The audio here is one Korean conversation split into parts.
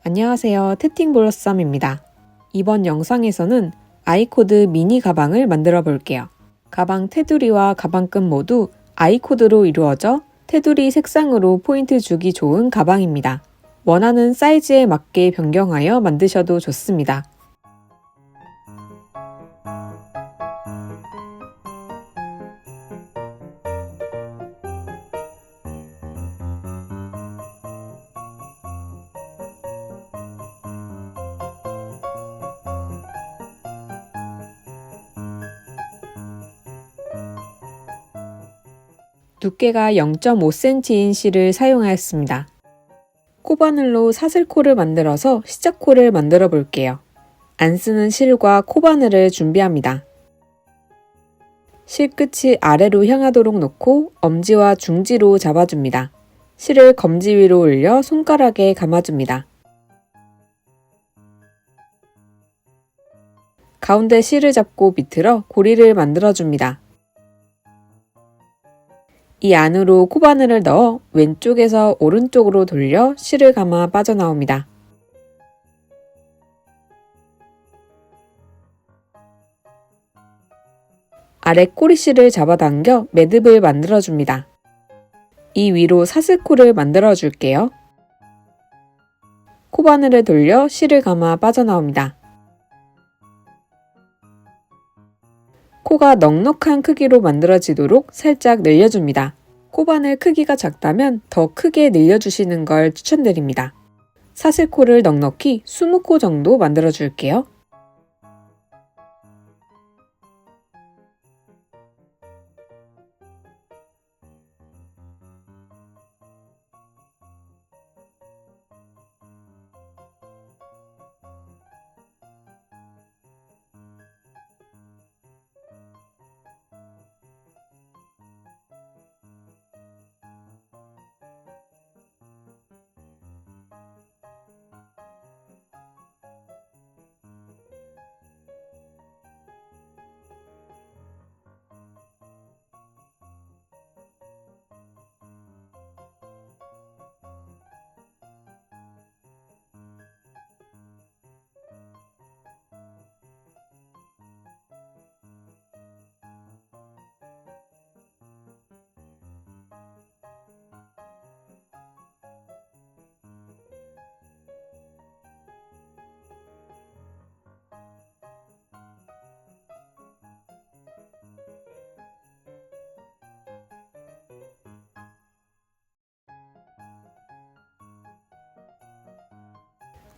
안녕하세요. 테팅블러썸입니다. 이번 영상에서는 아이코드 미니 가방을 만들어 볼게요. 가방 테두리와 가방끈 모두 아이코드로 이루어져 테두리 색상으로 포인트 주기 좋은 가방입니다. 원하는 사이즈에 맞게 변경하여 만드셔도 좋습니다. 두께가 0.5cm인 실을 사용하였습니다. 코바늘로 사슬코를 만들어서 시작코를 만들어 볼게요. 안 쓰는 실과 코바늘을 준비합니다. 실 끝이 아래로 향하도록 놓고 엄지와 중지로 잡아줍니다. 실을 검지 위로 올려 손가락에 감아줍니다. 가운데 실을 잡고 비틀어 고리를 만들어줍니다. 이 안으로 코바늘을 넣어 왼쪽에서 오른쪽으로 돌려 실을 감아 빠져나옵니다. 아래 꼬리실을 잡아당겨 매듭을 만들어줍니다. 이 위로 사슬코를 만들어줄게요. 코바늘을 돌려 실을 감아 빠져나옵니다. 코가 넉넉한 크기로 만들어지도록 살짝 늘려줍니다. 코바늘 크기가 작다면 더 크게 늘려주시는 걸 추천드립니다. 사슬코를 넉넉히 20코 정도 만들어줄게요.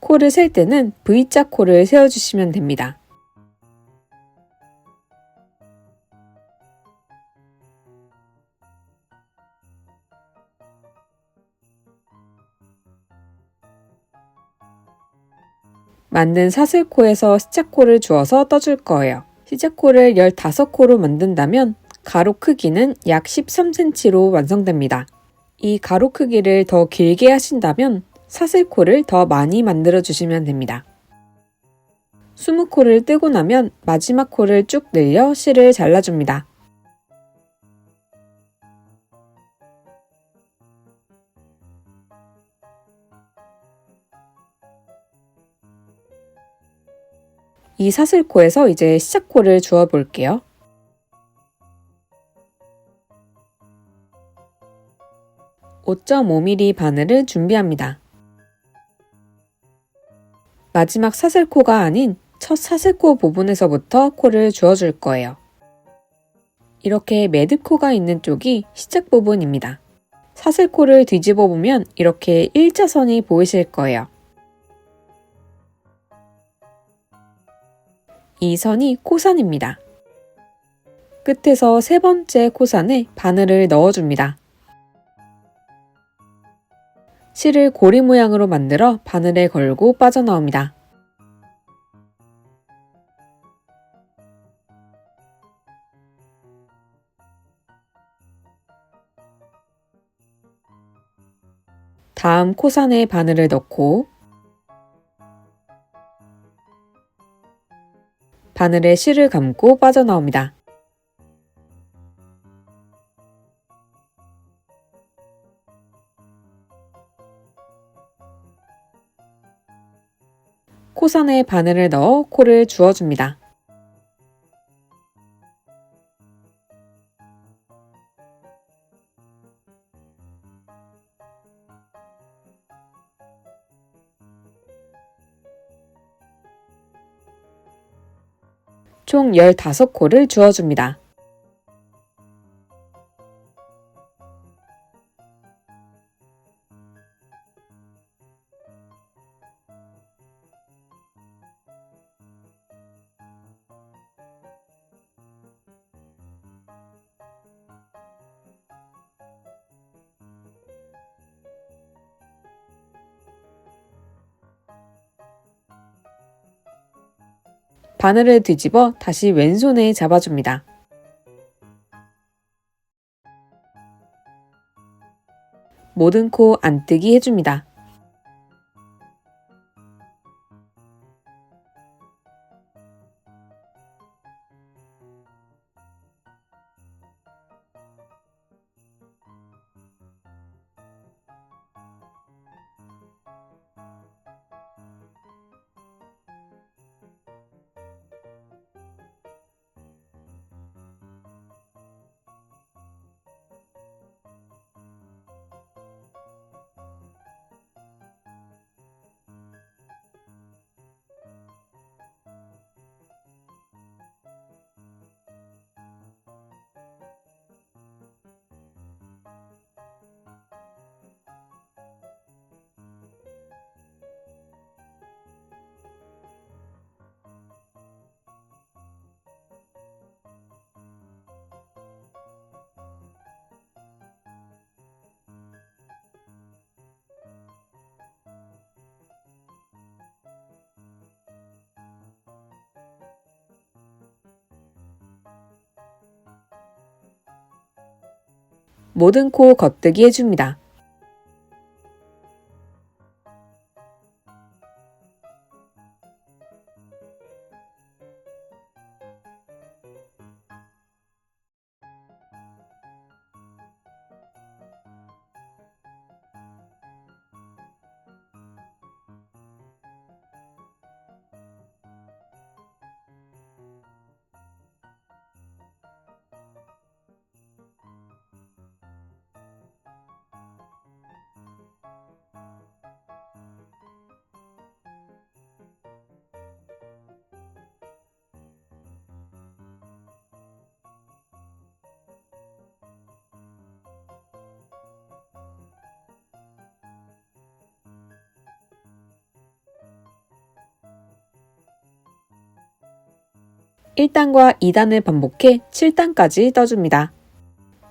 코를 셀 때는 V자 코를 세워주시면 됩니다. 만든 사슬코에서 시작코를 주어서 떠줄 거예요. 시작코를 15코로 만든다면 가로 크기는 약 13cm로 완성됩니다. 이 가로 크기를 더 길게 하신다면 사슬코를 더 많이 만들어 주시면 됩니다. 20코를 뜨고 나면 마지막 코를 쭉 늘려 실을 잘라줍니다. 이 사슬코에서 이제 시작코를 주어 볼게요. (5.5mm) 바늘을 준비합니다. 마지막 사슬코가 아닌 첫 사슬코 부분에서부터 코를 주어줄 거예요. 이렇게 매듭코가 있는 쪽이 시작 부분입니다. 사슬코를 뒤집어 보면 이렇게 일자선이 보이실 거예요. 이 선이 코선입니다. 끝에서 세 번째 코선에 바늘을 넣어줍니다. 실을 고리 모양으로 만들어 바늘에 걸고 빠져나옵니다. 다음 코선에 바늘을 넣고 바늘에 실을 감고 빠져나옵니다. 코선에 바늘을 넣어 코를 주워줍니다. 총 15코를 주워줍니다. 바늘을 뒤집어 다시 왼손에 잡아줍니다. 모든 코 안뜨기 해줍니다. 모든 코 겉뜨기 해줍니다. (1단과) (2단을) 반복해 (7단까지) 떠줍니다.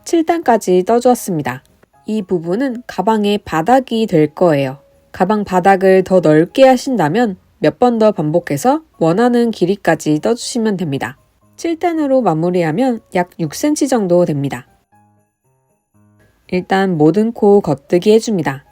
(7단까지) 떠주었습니다. 이 부분은 가방의 바닥이 될 거예요. 가방 바닥을 더 넓게 하신다면 몇 번 더 반복해서 원하는 길이까지 떠주시면 됩니다. 7단으로 마무리하면 약 6cm 정도 됩니다. 일단 모든 코 겉뜨기 해줍니다.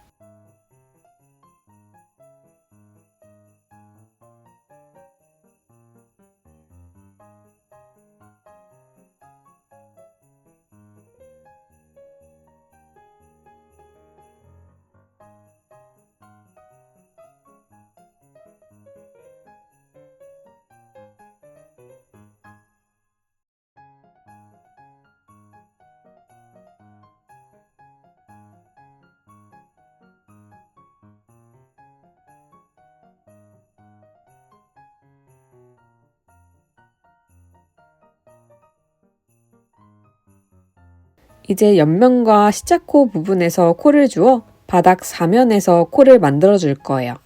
이제 옆면과 시차코 부분에서 코를 주어 바닥 사면에서 코를 만들어 줄 거예요.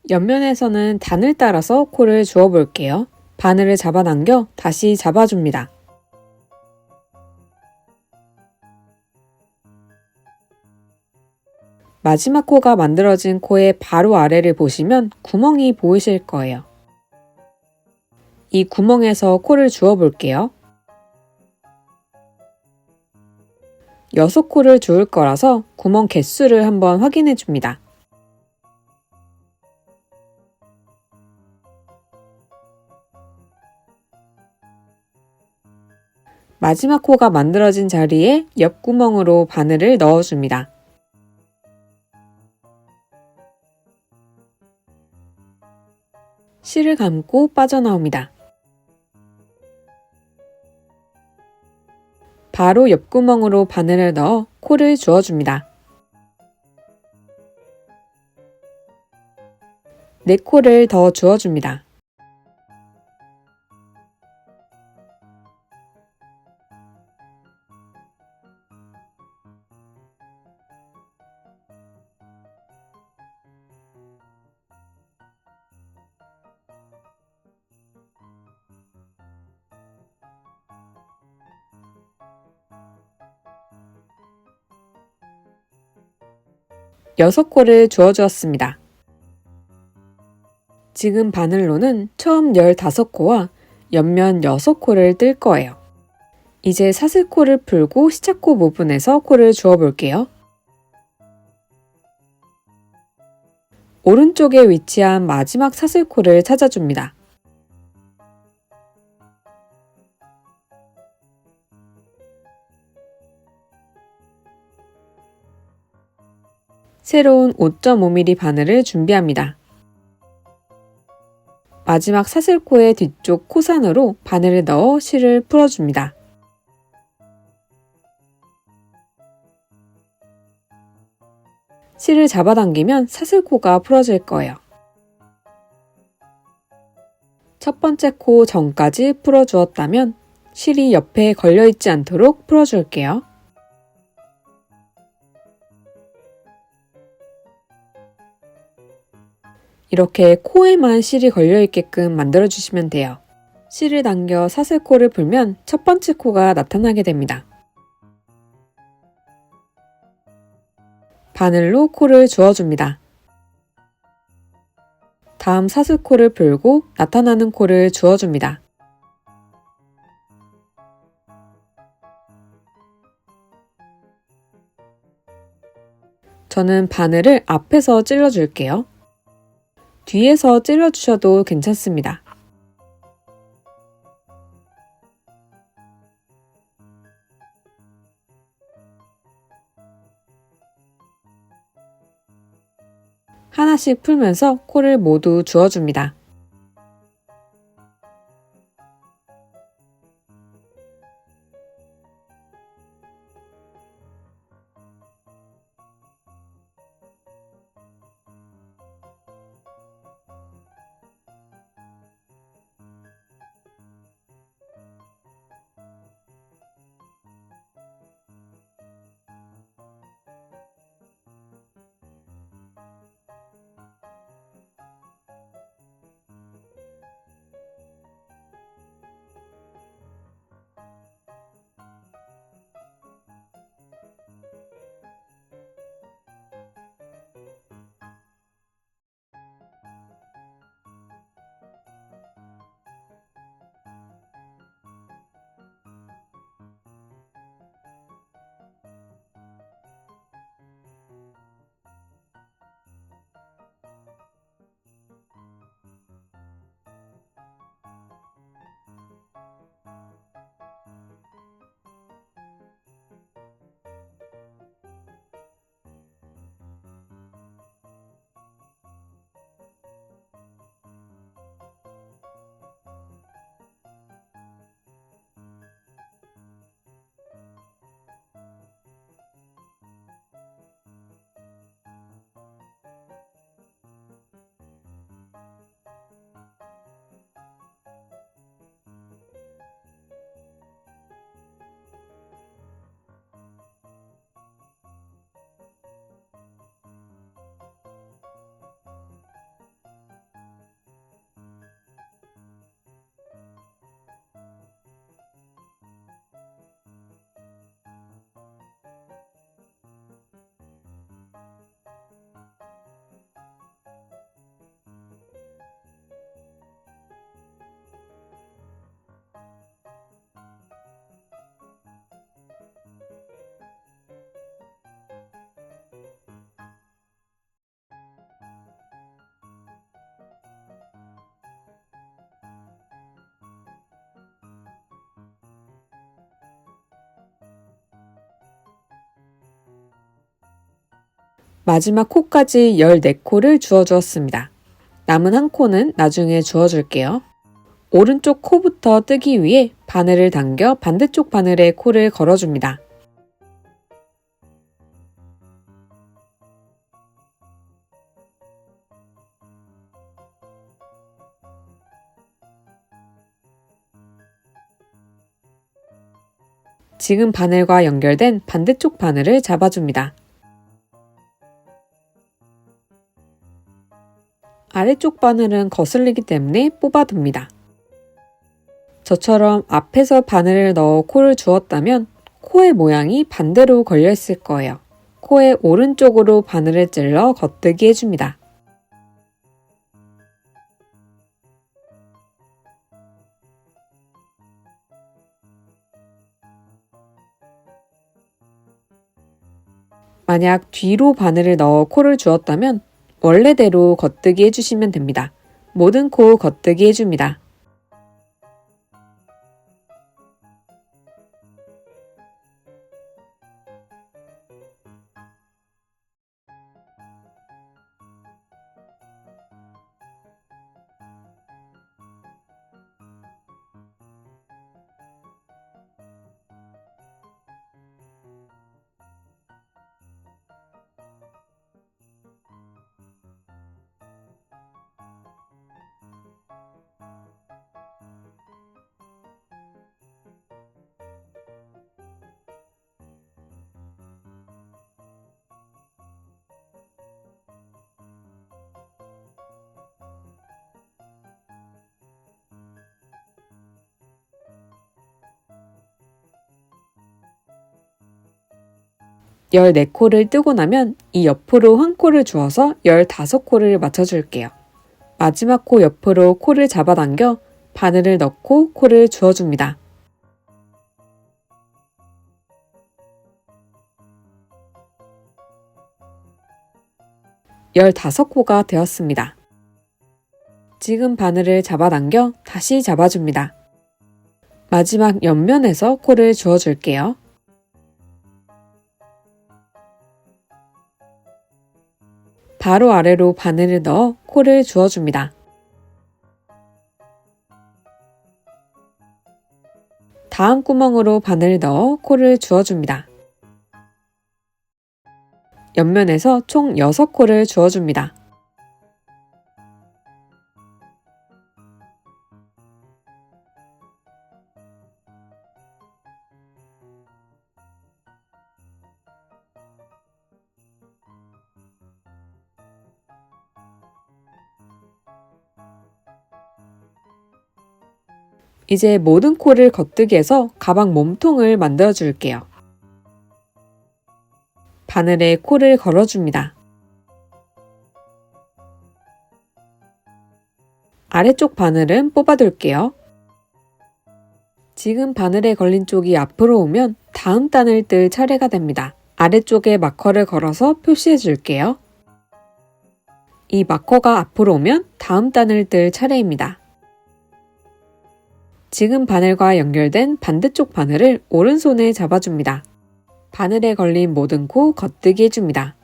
옆면에서는 단을 따라서 코를 주어 볼게요. 바늘을 잡아당겨 다시 잡아줍니다. 마지막 코가 만들어진 코의 바로 아래를 보시면 구멍이 보이실 거예요. 이 구멍에서 코를 주어 볼게요. 6코를 주울 거라서 구멍 개수를 한번 확인해 줍니다. 마지막 코가 만들어진 자리에 옆구멍으로 바늘을 넣어줍니다. 실을 감고 빠져나옵니다. 바로 옆구멍으로 바늘을 넣어 코를 주워줍니다. 네 코를 더 주워줍니다. 여섯 코를 주워주었습니다. 지금 바늘로는 처음 15코와 옆면 6코를 뜰 거예요. 이제 사슬코를 풀고 시착코 부분에서 코를 주워볼게요. 오른쪽에 위치한 마지막 사슬코를 찾아줍니다. 새로운 5.5mm 바늘을 준비합니다. 마지막 사슬코의 뒤쪽 코산으로 바늘을 넣어 실을 풀어줍니다. 실을 잡아당기면 사슬코가 풀어질 거예요. 첫 번째 코 전까지 풀어주었다면 실이 옆에 걸려있지 않도록 풀어줄게요. 이렇게 코에만 실이 걸려있게끔 만들어주시면 돼요. 실을 당겨 사슬코를 풀면 첫 번째 코가 나타나게 됩니다. 바늘로 코를 주워줍니다. 다음 사슬코를 풀고 나타나는 코를 주워줍니다. 저는 바늘을 앞에서 찔러줄게요. 뒤에서 찔러주셔도 괜찮습니다. 하나씩 풀면서 코를 모두 주워줍니다. 마지막 코까지 14코를 주워주었습니다. 남은 한 코는 나중에 주워줄게요. 오른쪽 코부터 뜨기 위해 바늘을 당겨 반대쪽 바늘에 코를 걸어줍니다. 지금 바늘과 연결된 반대쪽 바늘을 잡아줍니다. 아래쪽 바늘은 거슬리기 때문에 뽑아둡니다. 저처럼 앞에서 바늘을 넣어 코를 주었다면 코의 모양이 반대로 걸려 있을 거예요. 코의 오른쪽으로 바늘을 찔러 겉뜨기 해줍니다. 만약 뒤로 바늘을 넣어 코를 주었다면 원래대로 겉뜨기 해주시면 됩니다. 모든 코 겉뜨기 해줍니다. 열 14코를 뜨고 나면 이 옆으로 한 코를 주어서 15코를 맞춰줄게요. 마지막 코 옆으로 코를 잡아당겨 바늘을 넣고 코를 주어줍니다. 열다섯 코가 되었습니다. 지금 바늘을 잡아당겨 다시 잡아줍니다. 마지막 옆면에서 코를 주어줄게요. 바로 아래로 바늘을 넣어 코를 주어줍니다. 다음 구멍으로 바늘을 넣어 코를 주어줍니다. 옆면에서 총 6코를 주어줍니다. 이제 모든 코를 겉뜨기 해서 가방 몸통을 만들어 줄게요. 바늘에 코를 걸어줍니다. 아래쪽 바늘은 뽑아둘게요. 지금 바늘에 걸린 쪽이 앞으로 오면 다음 단을 뜰 차례가 됩니다. 아래쪽에 마커를 걸어서 표시해 줄게요. 이 마커가 앞으로 오면 다음 단을 뜰 차례입니다. 지금 바늘과 연결된 반대쪽 바늘을 오른손에 잡아줍니다. 바늘에 걸린 모든 코 겉뜨기 해줍니다.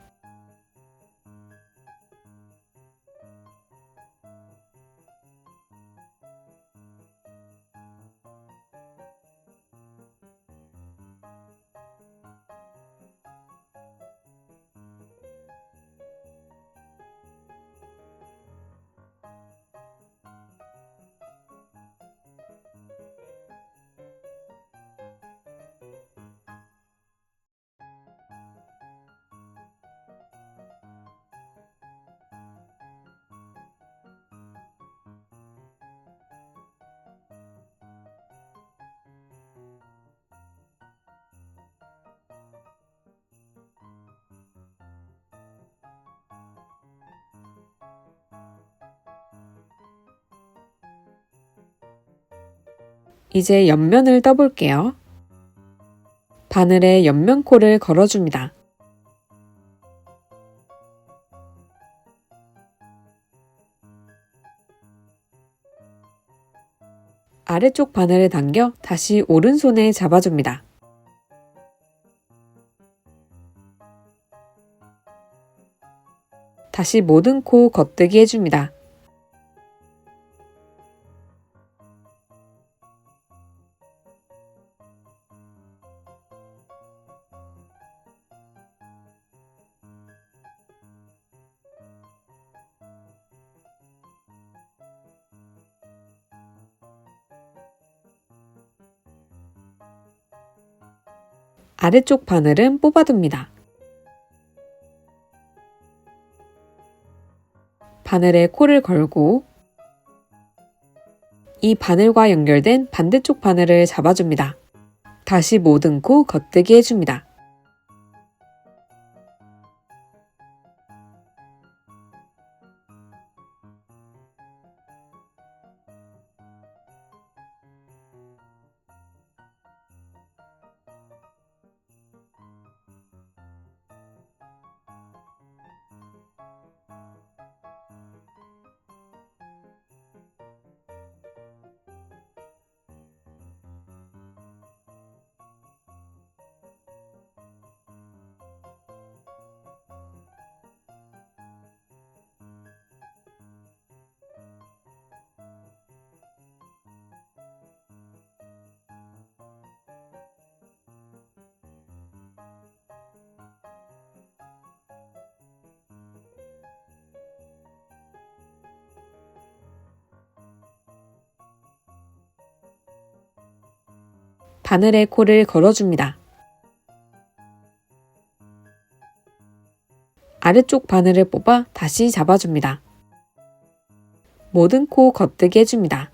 이제 옆면을 떠볼게요. 바늘에 옆면코를 걸어줍니다. 아래쪽 바늘을 당겨 다시 오른손에 잡아줍니다. 다시 모든 코 겉뜨기 해줍니다. 아래쪽 바늘은 뽑아둡니다. 바늘에 코를 걸고 이 바늘과 연결된 반대쪽 바늘을 잡아줍니다. 다시 모든 코 겉뜨기 해줍니다. 바늘에 코를 걸어줍니다. 아래쪽 바늘을 뽑아 다시 잡아줍니다. 모든 코 겉뜨기 해줍니다.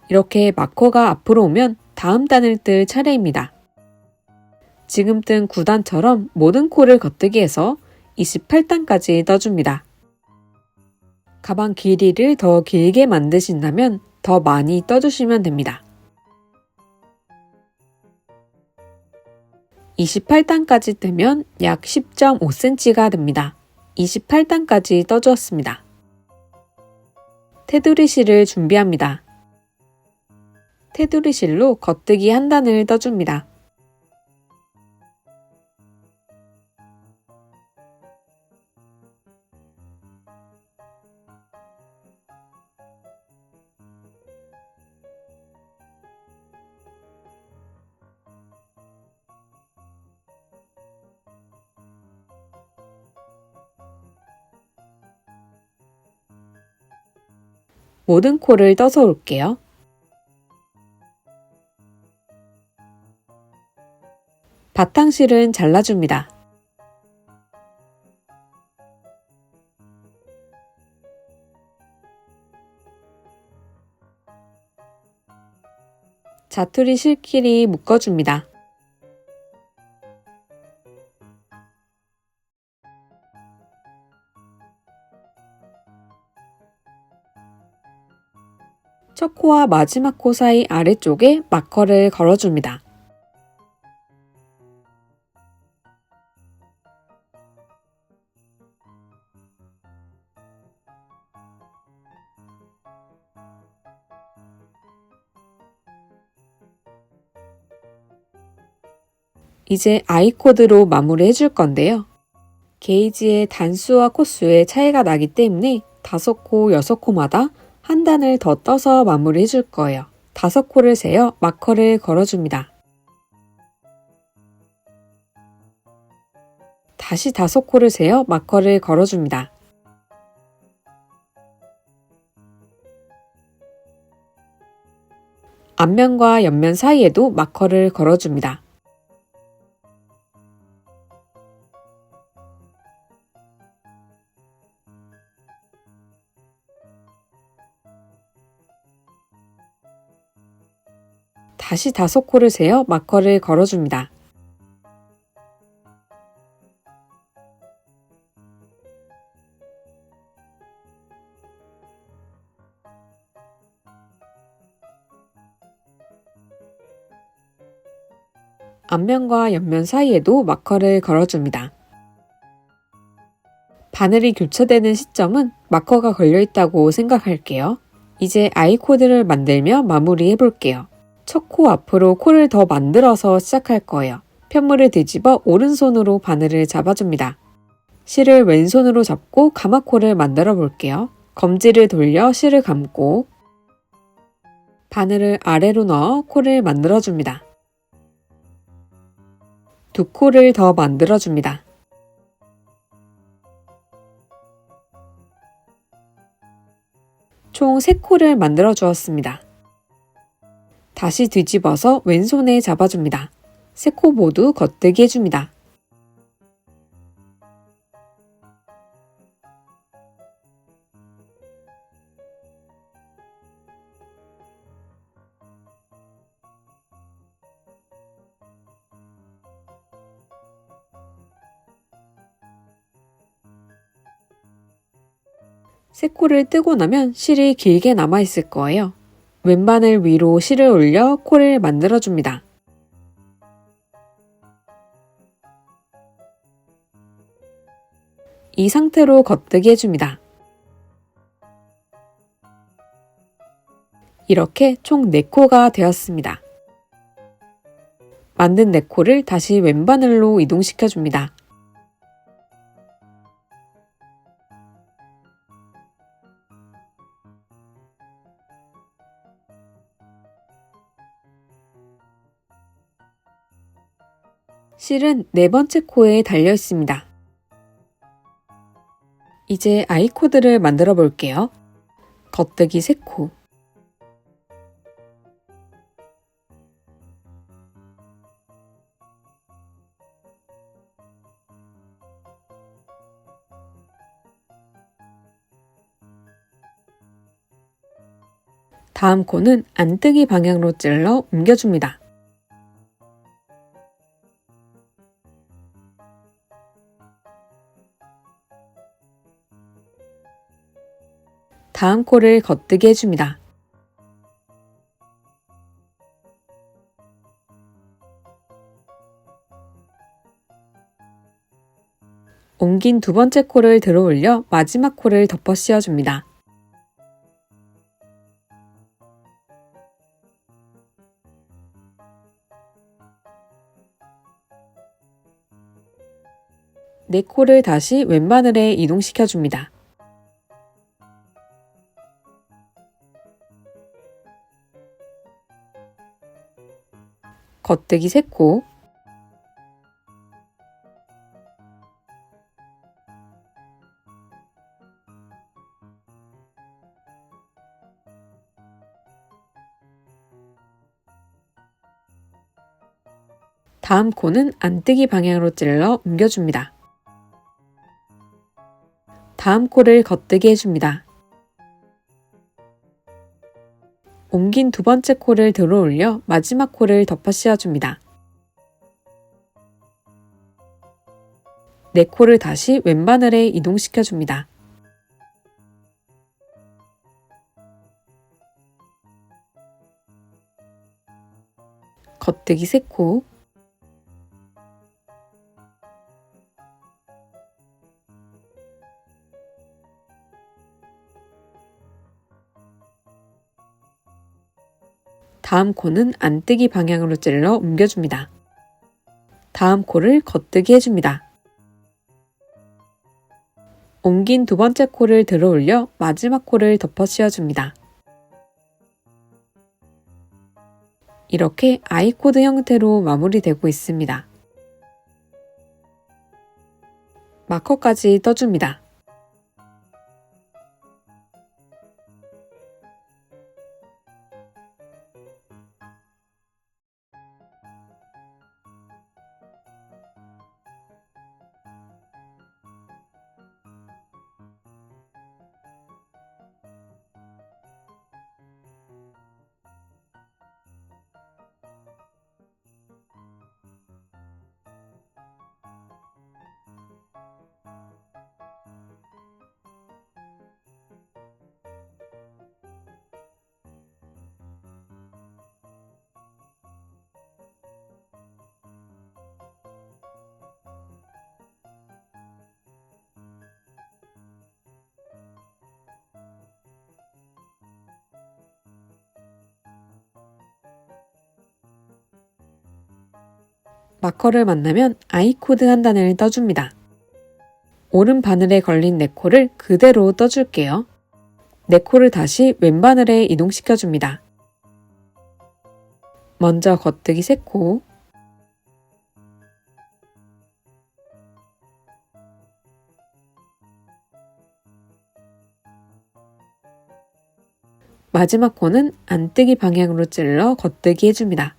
이렇게 마커가 앞으로 오면 다음 단을 뜰 차례입니다. 지금 뜬 9단처럼 모든 코를 겉뜨기 해서 28단까지 떠줍니다. 가방 길이를 더 길게 만드신다면 더 많이 떠주시면 됩니다. 28단까지 뜨면 약 10.5cm가 됩니다. 28단까지 떠주었습니다. 테두리 실을 준비합니다. 테두리 실로 겉뜨기 한 단을 떠줍니다. 모든 코를 떠서 올게요. 바탕실은 잘라줍니다. 자투리 실끼리 묶어줍니다. 첫 코와 마지막 코 사이 아래쪽에 마커를 걸어줍니다. 이제 아이코드로 마무리 해줄 건데요. 게이지의 단수와 코수의 차이가 나기 때문에 5코, 6코마다 한 단을 더 떠서 마무리 해줄 거예요. 5코를 세어 마커를 걸어줍니다. 다시 5코를 세어 마커를 걸어줍니다. 앞면과 옆면 사이에도 마커를 걸어줍니다. 다시 5코를 세어 마커를 걸어줍니다. 앞면과 옆면 사이에도 마커를 걸어줍니다. 바늘이 교차되는 시점은 마커가 걸려있다고 생각할게요. 이제 아이코드를 만들며 마무리해 볼게요. 첫 코 앞으로 코를 더 만들어서 시작할 거예요. 편물을 뒤집어 오른손으로 바늘을 잡아줍니다. 실을 왼손으로 잡고 가마코를 만들어 볼게요. 검지를 돌려 실을 감고 바늘을 아래로 넣어 코를 만들어줍니다. 두 코를 더 만들어줍니다. 총 3코를 만들어 주었습니다. 다시 뒤집어서 왼손에 잡아줍니다. 3코 모두 겉뜨기 해줍니다. 세 코를 뜨고 나면 실이 길게 남아있을 거예요. 왼바늘 위로 실을 올려 코를 만들어줍니다. 이 상태로 겉뜨기 해줍니다. 이렇게 총 4코가 되었습니다. 만든 4코를 다시 왼바늘로 이동시켜줍니다. 실은 4번째 코에 달려 있습니다. 이제 아이코드를 만들어 볼게요. 겉뜨기 3코, 다음 코는 안뜨기 방향으로 찔러 옮겨줍니다. 다음 코를 겉뜨기 해줍니다. 옮긴 2번째 코를 들어 올려 마지막 코를 덮어 씌워줍니다. 네 코를 다시 왼바늘에 이동시켜줍니다. 겉뜨기 3코, 다음 코는 안뜨기 방향으로 찔러 옮겨줍니다. 다음 코를 겉뜨기 해줍니다. 옮긴 2번째 코를 들어 올려 마지막 코를 덮어 씌워줍니다. 4코를 다시 왼바늘에 이동시켜줍니다. 겉뜨기 3코, 다음 코는 안뜨기 방향으로 찔러 옮겨줍니다. 다음 코를 겉뜨기 해줍니다. 옮긴 2번째 코를 들어 올려 마지막 코를 덮어 씌워줍니다. 이렇게 아이코드 형태로 마무리되고 있습니다. 마커까지 떠줍니다. 마커를 만나면 아이코드 한 단을 떠줍니다. 오른 바늘에 걸린 네 코를 그대로 떠줄게요. 네 코를 다시 왼 바늘에 이동시켜줍니다. 먼저 겉뜨기 3코, 마지막 코는 안뜨기 방향으로 찔러 겉뜨기 해줍니다.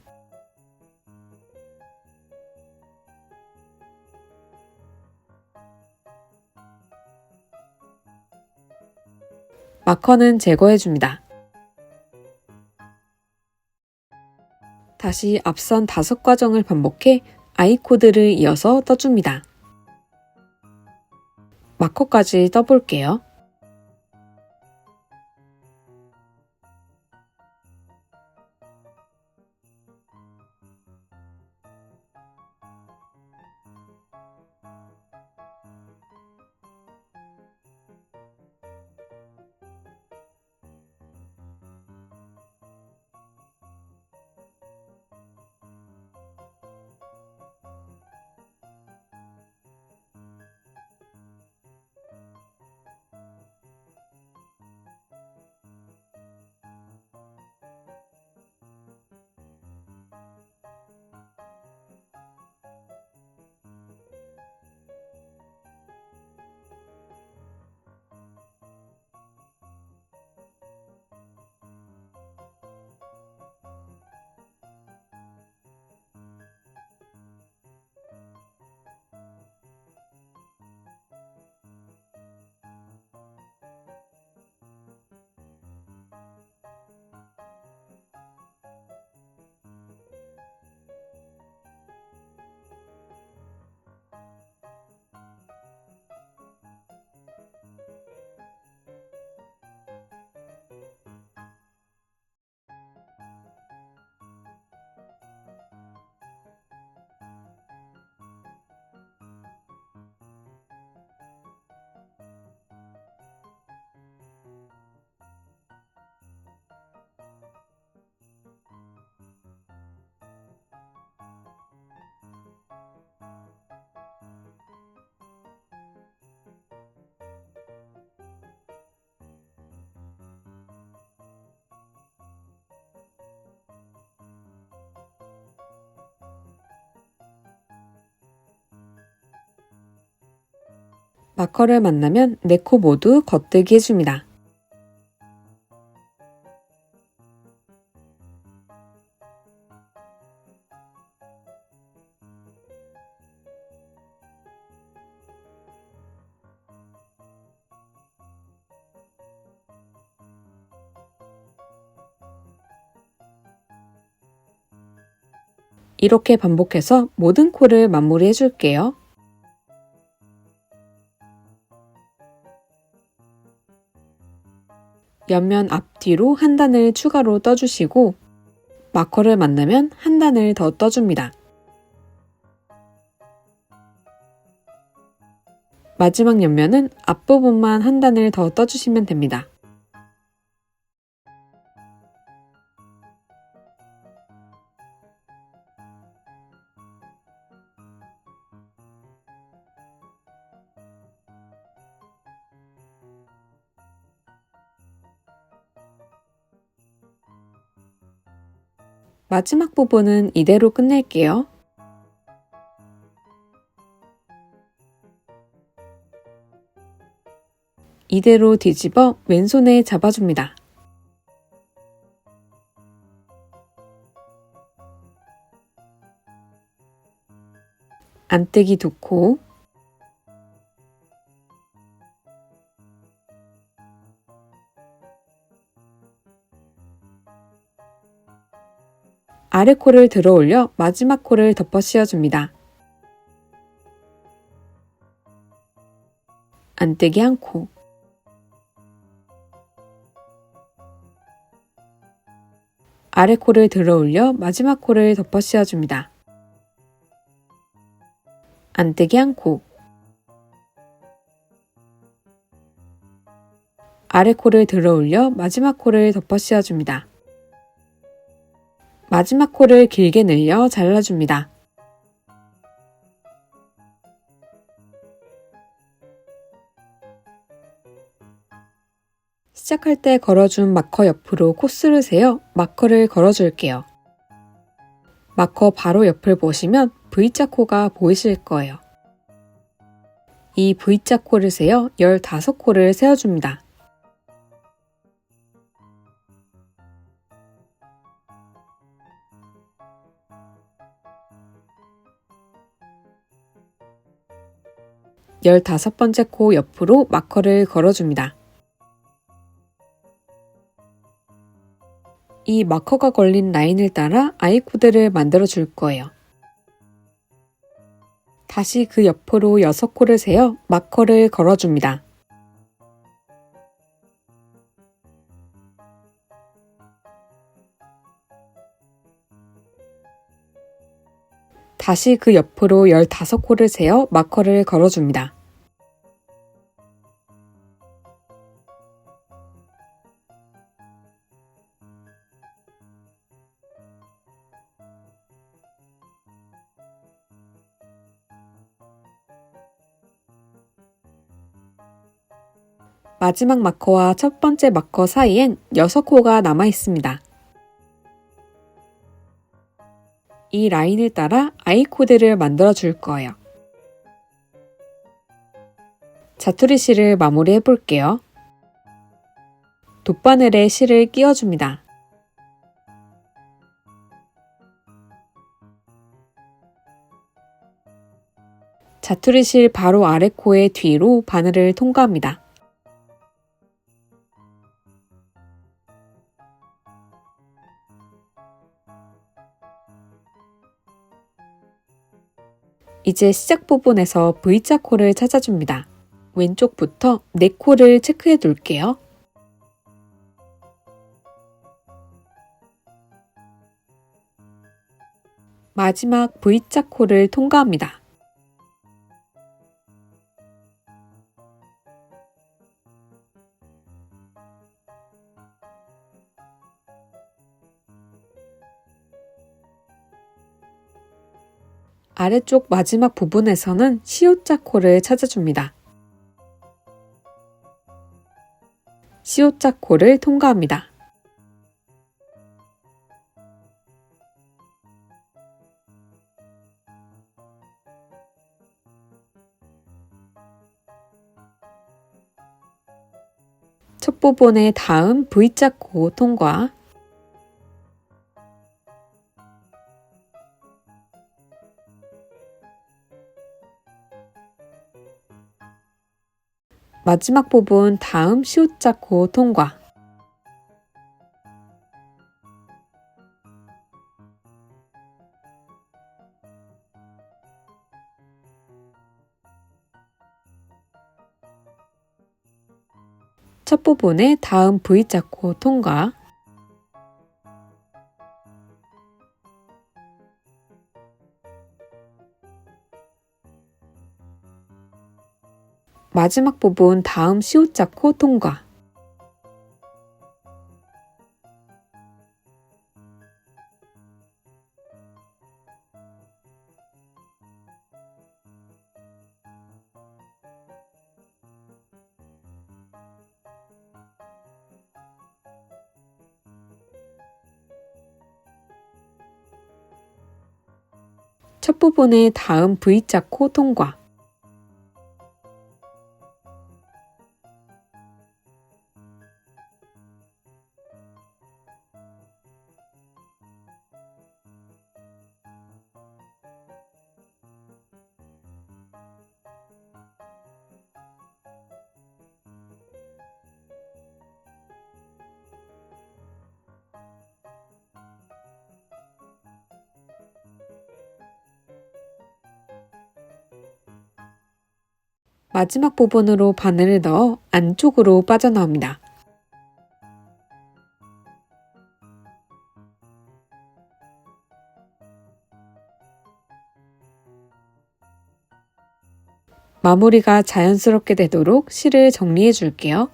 마커는 제거해줍니다. 다시 앞선 5과정을 반복해 아이코드를 이어서 떠줍니다. 마커까지 떠볼게요. 마커를 만나면 4코 모두 겉뜨기 해줍니다. 이렇게 반복해서 모든 코를 마무리 해줄게요. 옆면 앞뒤로 한 단을 추가로 떠주시고 마커를 만나면 한 단을 더 떠줍니다. 마지막 옆면은 앞부분만 한 단을 더 떠주시면 됩니다. 마지막 부분은 이대로 끝낼게요. 이대로 뒤집어 왼손에 잡아줍니다. 안뜨기 2코, 아래 코를 들어 올려 마지막 코를 덮어 씌워줍니다. 안뜨기 1코, 아래 코를 들어 올려 마지막 코를 덮어 씌워줍니다. 안뜨기 1코, 아래 코를 들어 올려 마지막 코를 덮어 씌워줍니다. 마지막 코를 길게 늘려 잘라줍니다. 시작할 때 걸어준 마커 옆으로 코스를 세어 마커를 걸어줄게요. 마커 바로 옆을 보시면 V자 코가 보이실 거예요. 이 V자 코를 세어 15코를 세워줍니다. 열다섯 번째 코 옆으로 마커를 걸어줍니다. 이 마커가 걸린 라인을 따라 아이코드를 만들어 줄 거예요. 다시 그 옆으로 6코를 세어 마커를 걸어줍니다. 다시 그 옆으로 15코를 세어 마커를 걸어줍니다. 마지막 마커와 첫 번째 마커 사이엔 6코가 남아 있습니다. 이 라인을 따라 아이코드를 만들어 줄 거예요. 자투리 실을 마무리해 볼게요. 돗바늘에 실을 끼워줍니다. 자투리 실 바로 아래 코의 뒤로 바늘을 통과합니다. 이제 시작 부분에서 V자 코를 찾아줍니다. 왼쪽부터 4코를 체크해 둘게요. 마지막 V자 코를 통과합니다. 아래쪽 마지막 부분에서는 C자 코를 찾아줍니다. C자 코를 통과합니다. 첫 부분의 다음 V자 코 통과. 마지막 부분 다음 C자 코 통과. 첫 부분의 다음 V자 코 통과. 마지막 부분 다음 C자 코 통과. 첫 부분의 다음 V자 코 통과. 마지막 부분으로 바늘을 넣어 안쪽으로 빠져나옵니다. 마무리가 자연스럽게 되도록 실을 정리해 줄게요.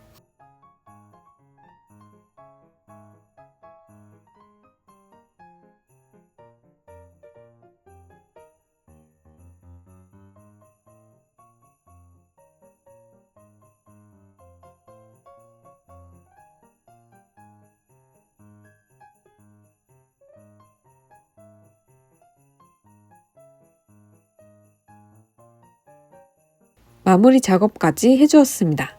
마무리 작업까지 해주었습니다.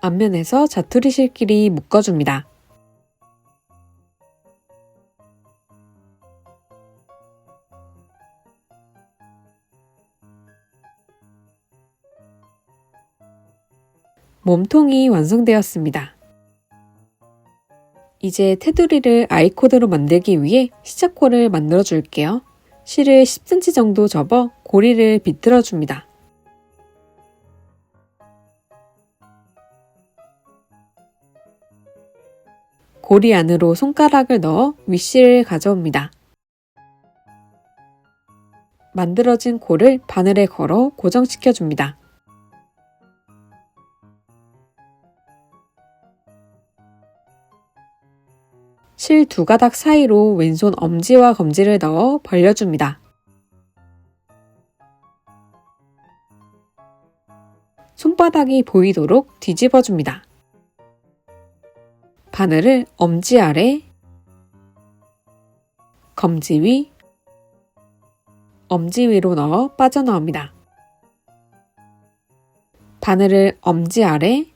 앞면에서 자투리 실끼리 묶어줍니다. 몸통이 완성되었습니다. 이제 테두리를 아이코드로 만들기 위해 시작골을 만들어 줄게요. 실을 10cm 정도 접어 고리를 비틀어 줍니다. 고리 안으로 손가락을 넣어 윗실을 가져옵니다. 만들어진 골을 바늘에 걸어 고정시켜 줍니다. 실 두 가닥 사이로 왼손 엄지와 검지를 넣어 벌려줍니다. 손바닥이 보이도록 뒤집어줍니다. 바늘을 엄지 아래, 검지 위, 엄지 위로 넣어 빠져나옵니다. 바늘을 엄지 아래,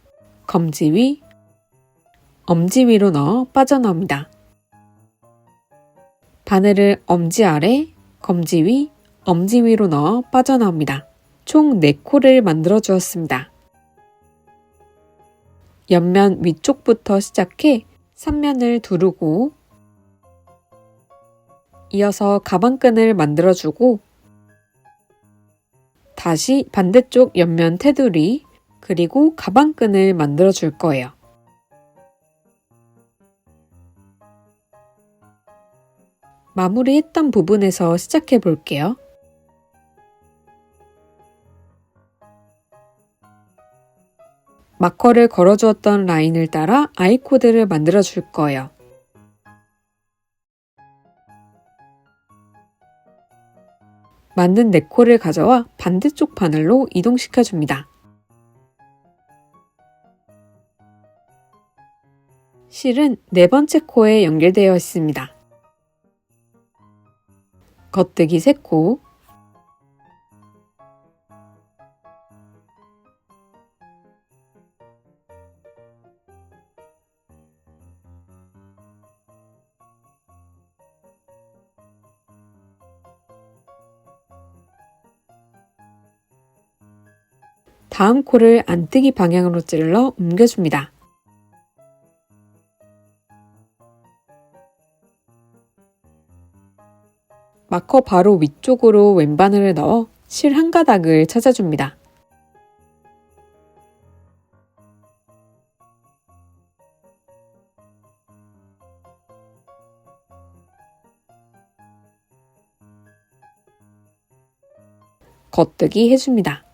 검지 위, 엄지 위로 넣어 빠져나옵니다. 바늘을 엄지 아래, 검지 위, 엄지 위로 넣어 빠져나옵니다. 총 4코를 만들어 주었습니다. 옆면 위쪽부터 시작해 3면을 두르고 이어서 가방끈을 만들어주고 다시 반대쪽 옆면 테두리 그리고 가방끈을 만들어 줄 거예요. 마무리했던 부분에서 시작해 볼게요. 마커를 걸어주었던 라인을 따라 아이코드를 만들어 줄 거예요. 만든 4코를 가져와 반대쪽 바늘로 이동시켜 줍니다. 실은 4번째 코에 연결되어 있습니다. 겉뜨기 3코, 다음 코를 안뜨기 방향으로 찔러 옮겨줍니다. 마커 바로 위쪽으로 왼바늘을 넣어 실 한 가닥을 찾아줍니다. 겉뜨기 해줍니다.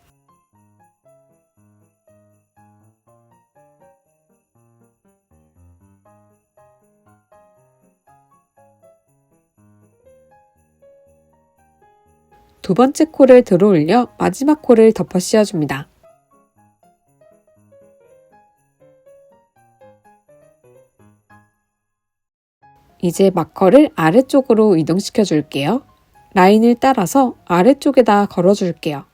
두 번째 코를 들어 올려 마지막 코를 덮어 씌워줍니다. 이제 마커를 아래쪽으로 이동시켜 줄게요. 라인을 따라서 아래쪽에다 걸어 줄게요.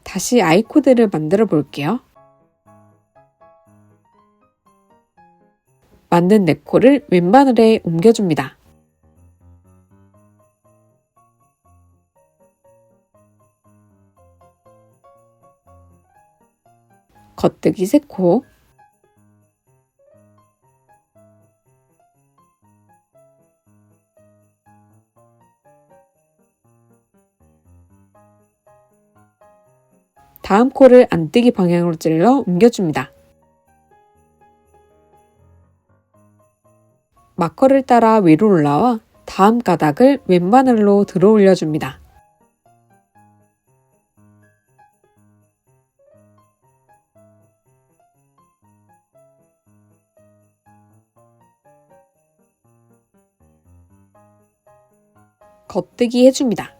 다시 아이코드를 만들어 볼게요. 만든 4코를 왼바늘에 옮겨줍니다. 겉뜨기 3코, 다음 코를 안뜨기 방향으로 찔러 옮겨줍니다. 마커를 따라 위로 올라와 다음 가닥을 왼바늘로 들어 올려줍니다. 겉뜨기 해줍니다.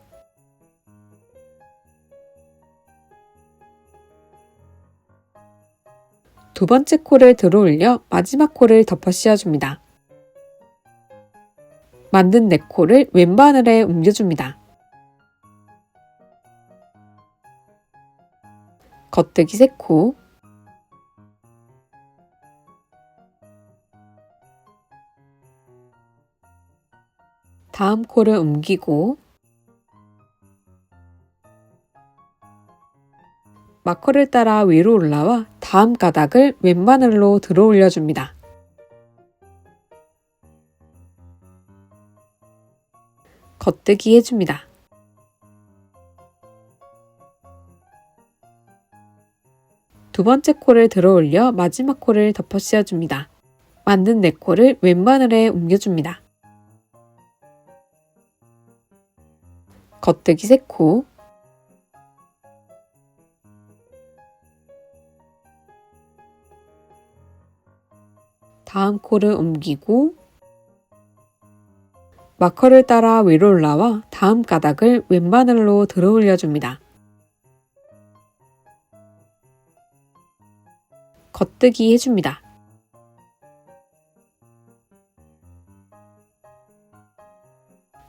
두 번째 코를 들어 올려 마지막 코를 덮어 씌워줍니다. 만든 네 코를 왼바늘에 옮겨줍니다. 겉뜨기 3코, 다음 코를 옮기고 마커를 따라 위로 올라와 다음 가닥을 왼바늘로 들어 올려줍니다. 겉뜨기 해줍니다. 두 번째 코를 들어 올려 마지막 코를 덮어 씌워줍니다. 만든 네 코를 왼바늘에 옮겨줍니다. 겉뜨기 3코, 다음 코를 옮기고 마커를 따라 위로 올라와 다음 가닥을 왼바늘로 들어 올려줍니다. 겉뜨기 해줍니다.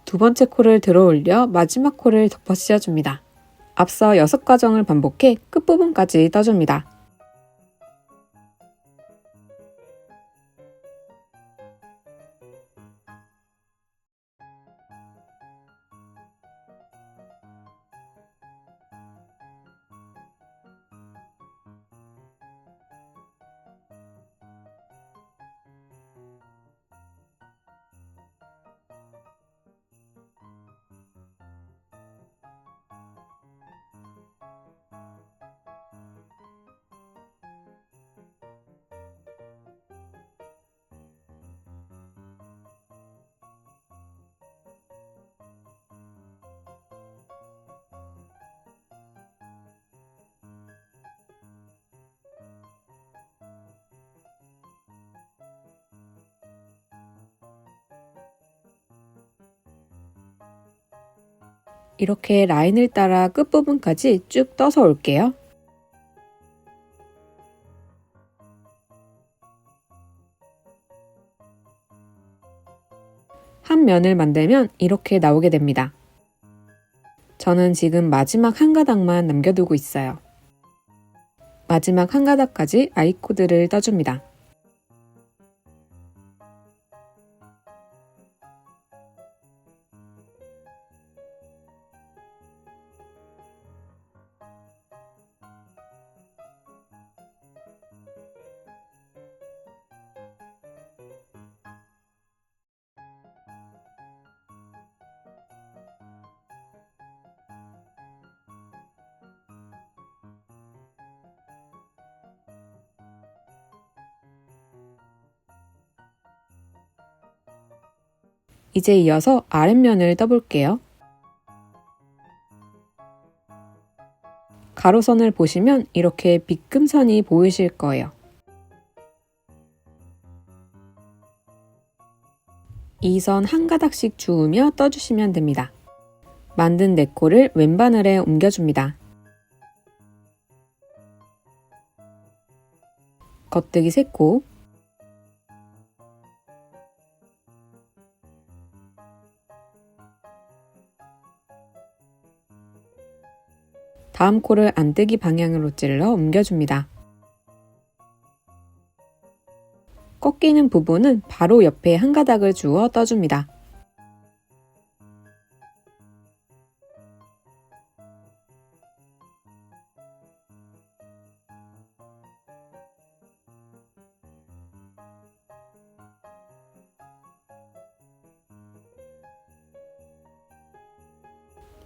두 번째 코를 들어 올려 마지막 코를 덮어 씌워줍니다. 앞서 6과정을 반복해 끝부분까지 떠줍니다. 이렇게 라인을 따라 끝부분까지 쭉 떠서 올게요. 한 면을 만들면 이렇게 나오게 됩니다. 저는 지금 마지막 한 가닥만 남겨두고 있어요. 마지막 한 가닥까지 아이코드를 떠줍니다. 이제 이어서 아랫면을 떠볼게요. 가로선을 보시면 이렇게 빗금선이 보이실 거예요. 이 선 한 가닥씩 주우며 떠주시면 됩니다. 만든 네 코를 왼바늘에 옮겨줍니다. 겉뜨기 3코, 다음 코를 안뜨기 방향으로 찔러 옮겨줍니다. 꺾이는 부분은 바로 옆에 한 가닥을 주어 떠줍니다.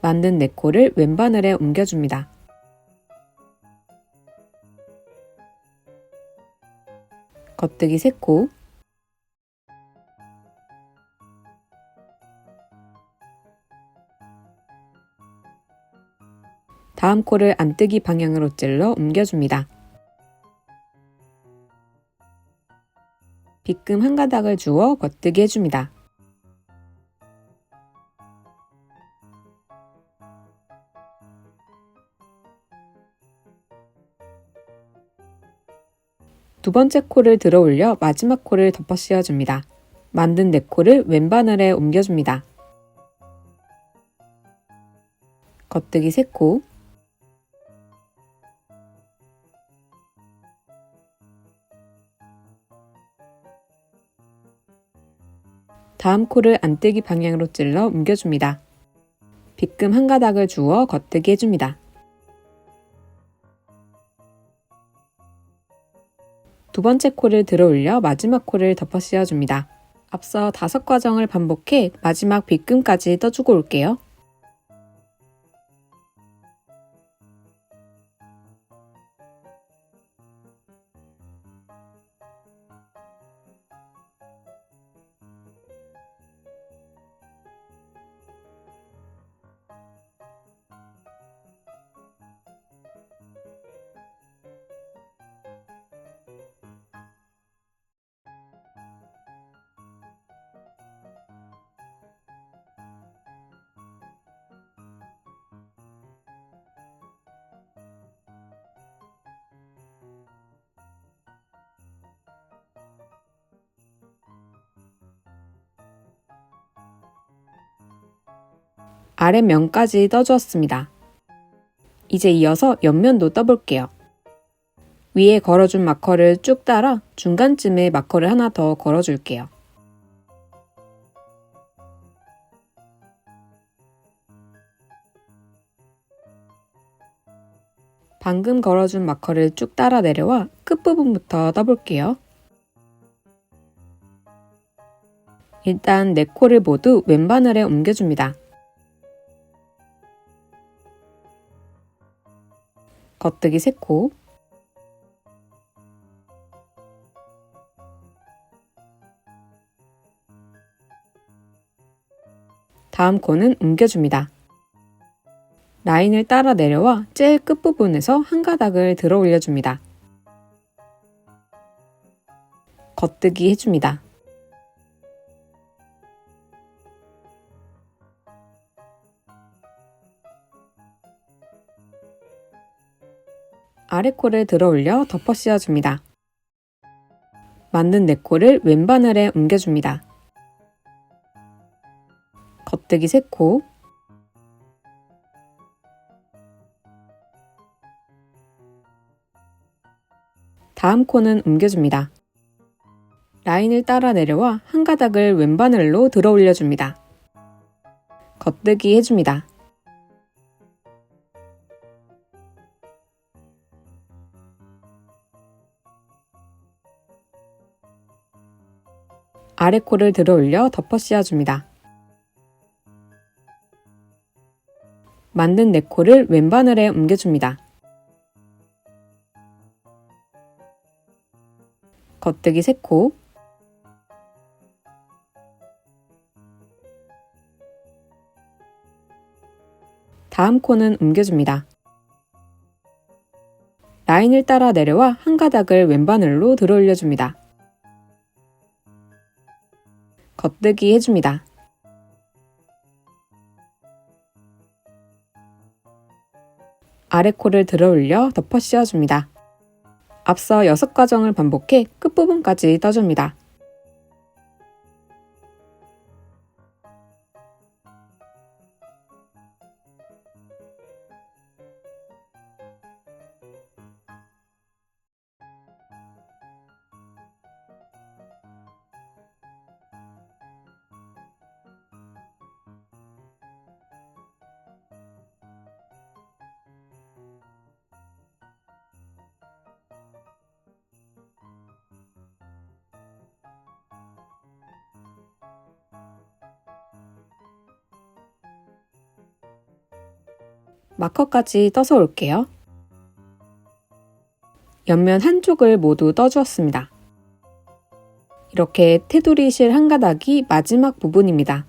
만든 네 코를 왼바늘에 옮겨줍니다. 겉뜨기 3코, 다음 코를 안뜨기 방향으로 찔러 옮겨줍니다. 빗금 한 가닥을 주어 겉뜨기 해줍니다. 두 번째 코를 들어 올려 마지막 코를 덮어 씌워줍니다. 만든 네 코를 왼바늘에 옮겨줍니다. 겉뜨기 3코, 다음 코를 안뜨기 방향으로 찔러 옮겨줍니다. 빗금 한 가닥을 주어 겉뜨기 해줍니다. 두 번째 코를 들어 올려 마지막 코를 덮어 씌워줍니다. 앞서 5과정을 반복해 마지막 빗금까지 떠주고 올게요. 아랫면까지 떠주었습니다. 이제 이어서 옆면도 떠볼게요. 위에 걸어준 마커를 쭉 따라 중간쯤에 마커를 하나 더 걸어줄게요. 방금 걸어준 마커를 쭉 따라 내려와 끝부분부터 떠볼게요. 일단 4코를 모두 왼바늘에 옮겨줍니다. 겉뜨기 3코, 다음 코는 옮겨줍니다. 라인을 따라 내려와 제일 끝부분에서 한 가닥을 들어 올려줍니다. 겉뜨기 해줍니다. 아랫코를 들어 올려 덮어 씌워줍니다. 만든 4코를 왼바늘에 옮겨줍니다. 겉뜨기 3코, 다음 코는 옮겨줍니다. 라인을 따라 내려와 한 가닥을 왼바늘로 들어 올려줍니다. 겉뜨기 해줍니다. 아랫코를 들어 올려 덮어 씌워줍니다. 만든 4코를 왼바늘에 옮겨줍니다. 겉뜨기 3코, 다음 코는 옮겨줍니다. 라인을 따라 내려와 한 가닥을 왼바늘로 들어 올려줍니다. 겉뜨기 해줍니다. 아랫코를 들어 올려 덮어 씌워줍니다. 앞서 6과정을 반복해 끝부분까지 떠줍니다. 마커까지 떠서 올게요. 옆면 한쪽을 모두 떠주었습니다. 이렇게 테두리 실 한 가닥이 마지막 부분입니다.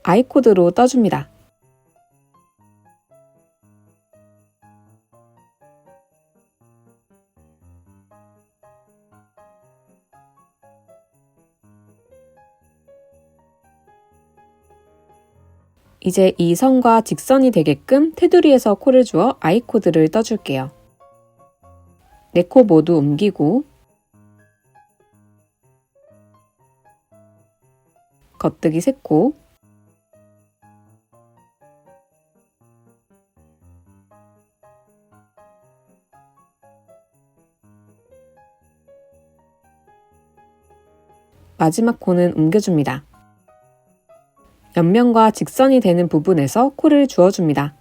아이코드로 떠줍니다. 이제 이 선과 직선이 되게끔 테두리에서 코를 주어 아이코드를 떠줄게요. 네 코 모두 옮기고 겉뜨기 3코, 마지막 코는 옮겨줍니다. 옆면과 직선이 되는 부분에서 코를 주어줍니다.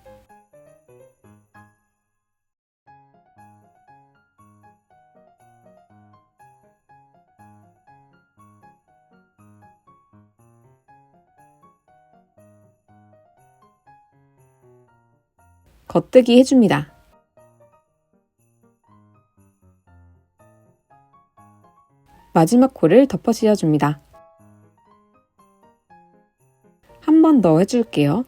겉뜨기 해줍니다. 마지막 코를 덮어 씌워줍니다. 한 번 더 해줄게요.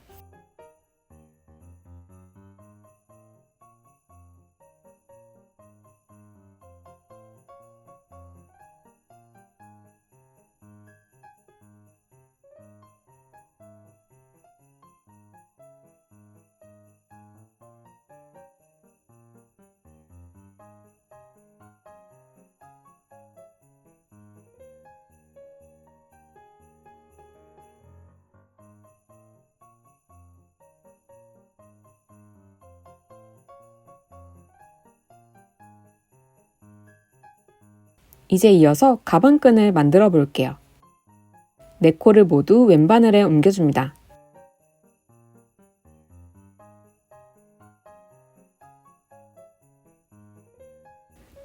이제 이어서 가방끈을 만들어 볼게요. 네 코를 모두 왼바늘에 옮겨줍니다.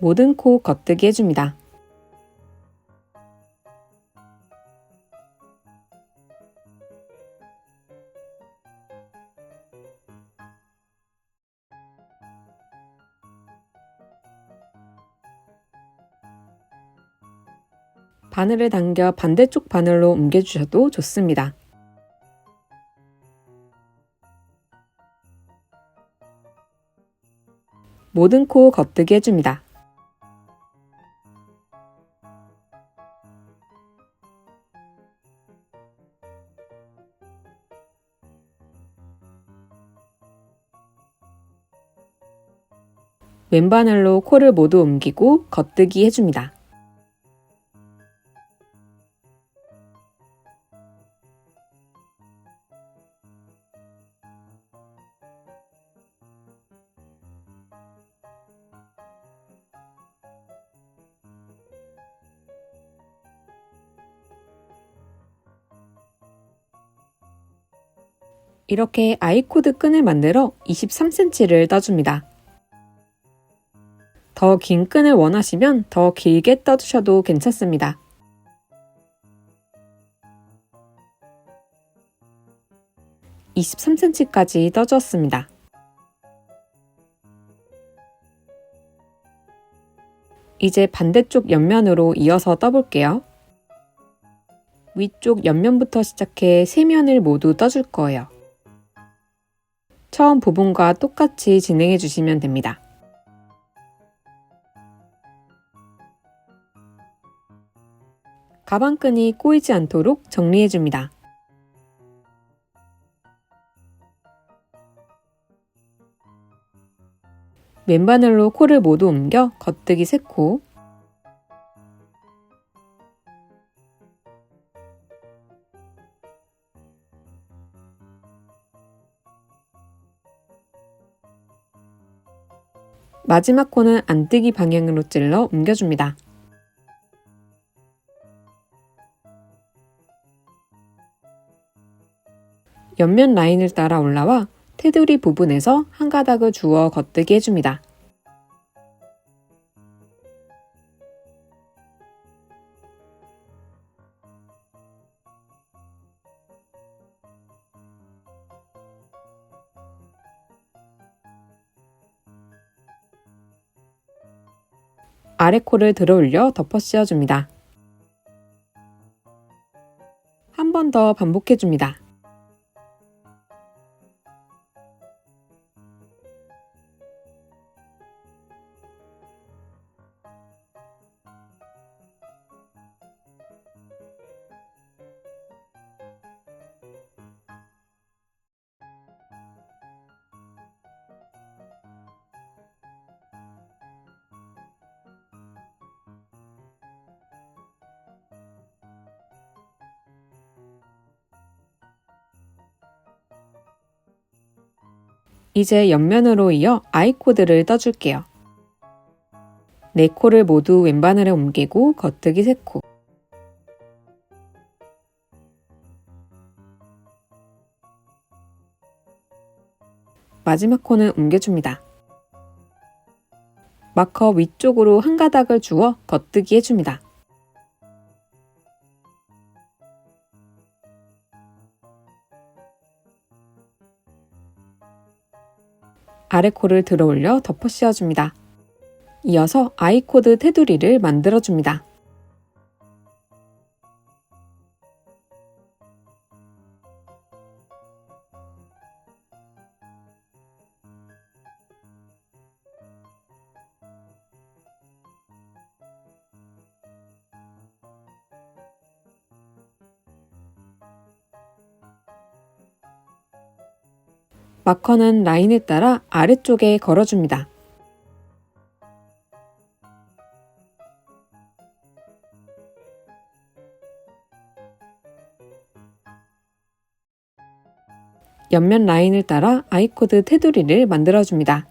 모든 코 겉뜨기 해줍니다. 바늘을 당겨 반대쪽 바늘로 옮겨주셔도 좋습니다. 모든 코 겉뜨기 해줍니다. 왼바늘로 코를 모두 옮기고 겉뜨기 해줍니다. 이렇게 아이코드 끈을 만들어 23cm를 떠줍니다. 더 긴 끈을 원하시면 더 길게 떠주셔도 괜찮습니다. (23cm까지) 떠주었습니다. 이제 반대쪽 옆면으로 이어서 떠볼게요. 위쪽 옆면부터 시작해 3면을 모두 떠줄 거예요. 처음 부분과 똑같이 진행해 주시면 됩니다. 가방끈이 꼬이지 않도록 정리해 줍니다. 왼바늘로 코를 모두 옮겨 겉뜨기 3코, 마지막 코는 안뜨기 방향으로 찔러 옮겨줍니다. 옆면 라인을 따라 올라와 테두리 부분에서 한 가닥을 주어 겉뜨기 해줍니다. 아래 코를 들어 올려 덮어 씌워줍니다. 한 번 더 반복해줍니다. 이제 옆면으로 이어 I코드를 떠줄게요. 네 코를 모두 왼바늘에 옮기고 겉뜨기 3코. 마지막 코는 옮겨줍니다. 마커 위쪽으로 한 가닥을 주어 겉뜨기 해줍니다. 아래 코를 들어 올려 덮어 씌워줍니다. 이어서 I코드 테두리를 만들어줍니다. 마커는 라인을 따라 아래쪽에 걸어줍니다. 옆면 라인을 따라 I코드 테두리를 만들어줍니다.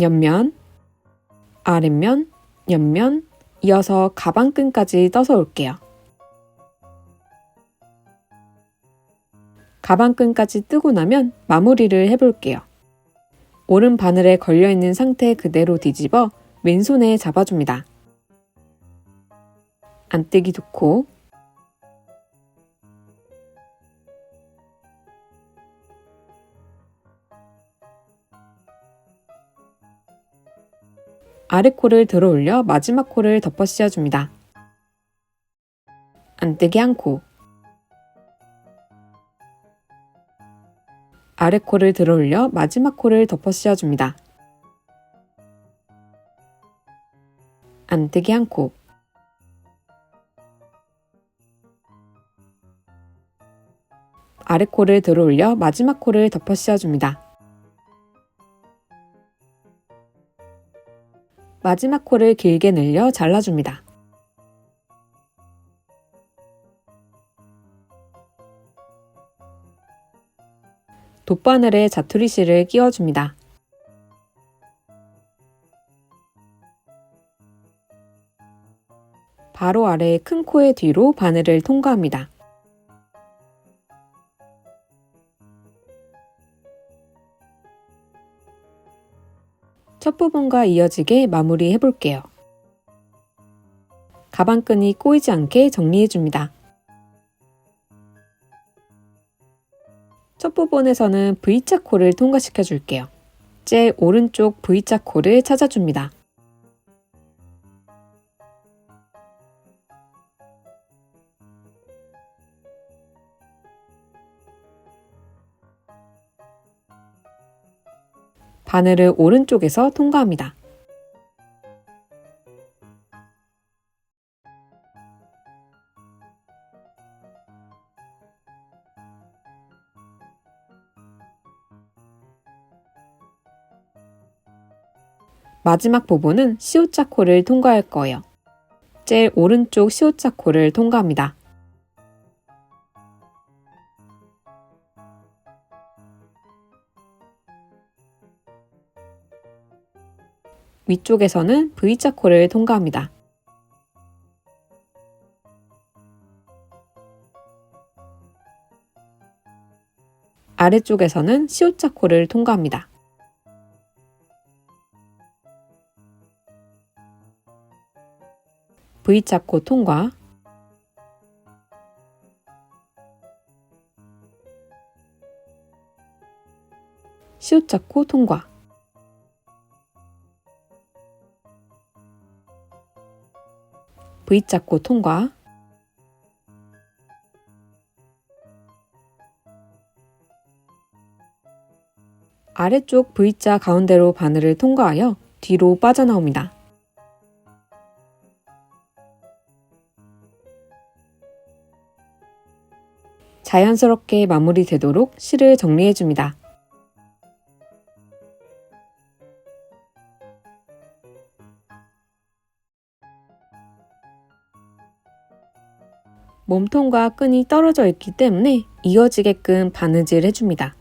옆면, 아랫면, 옆면, 이어서 가방끈까지 떠서 올게요. 가방끈까지 뜨고 나면 마무리를 해볼게요. 오른 바늘에 걸려있는 상태 그대로 뒤집어 왼손에 잡아줍니다. 안뜨기 2코, 아래 코를 들어 올려 마지막 코를 덮어 씌워줍니다. 안뜨기 1코, 아래 코를 들어 올려 마지막 코를 덮어 씌워줍니다. 안뜨기 1코, 아래 코를 들어 올려 마지막 코를 덮어 씌워줍니다. 마지막 코를 길게 늘려 잘라줍니다. 돗바늘에 자투리실을 끼워줍니다. 바로 아래 큰 코의 뒤로 바늘을 통과합니다. 첫 부분과 이어지게 마무리 해볼게요. 가방끈이 꼬이지 않게 정리해줍니다. 첫 부분에서는 V자 코를 통과시켜 줄게요. 제일 오른쪽 V자 코를 찾아줍니다. 바늘을 오른쪽에서 통과합니다. 마지막 부분은 C자 코를 통과할 거예요. 제일 오른쪽 C자 코를 통과합니다. 위쪽에서는 V자 코를 통과합니다. 아래쪽에서는 C자 코를 통과합니다. V자 코 통과, 시옷잡고 통과. V잡고 통과. 아래쪽 V자 가운데로 바늘을 통과하여 뒤로 빠져나옵니다. 자연스럽게 마무리되도록 실을 정리해줍니다. 몸통과 끈이 떨어져 있기 때문에 이어지게끔 바느질 해줍니다.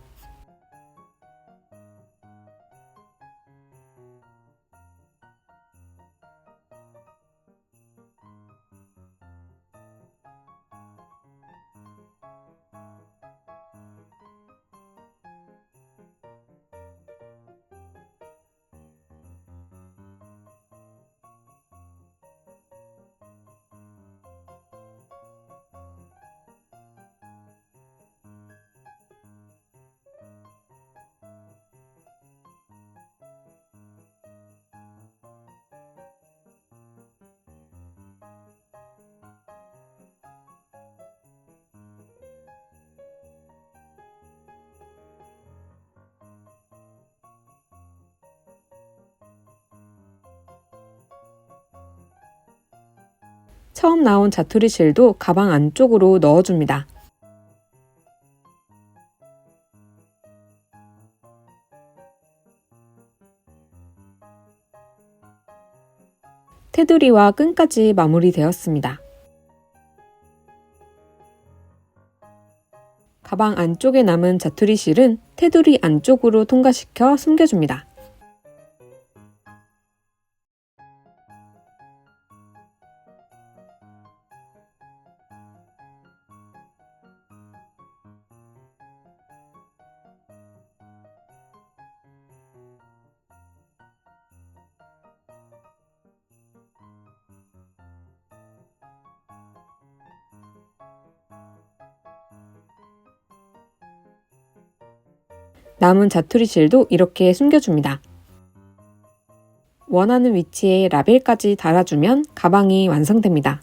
처음 나온 자투리 실도 가방 안쪽으로 넣어줍니다. 테두리와 끈까지 마무리되었습니다. 가방 안쪽에 남은 자투리 실은 테두리 안쪽으로 통과시켜 숨겨줍니다. 남은 자투리 실도 이렇게 숨겨줍니다. 원하는 위치에 라벨까지 달아주면 가방이 완성됩니다.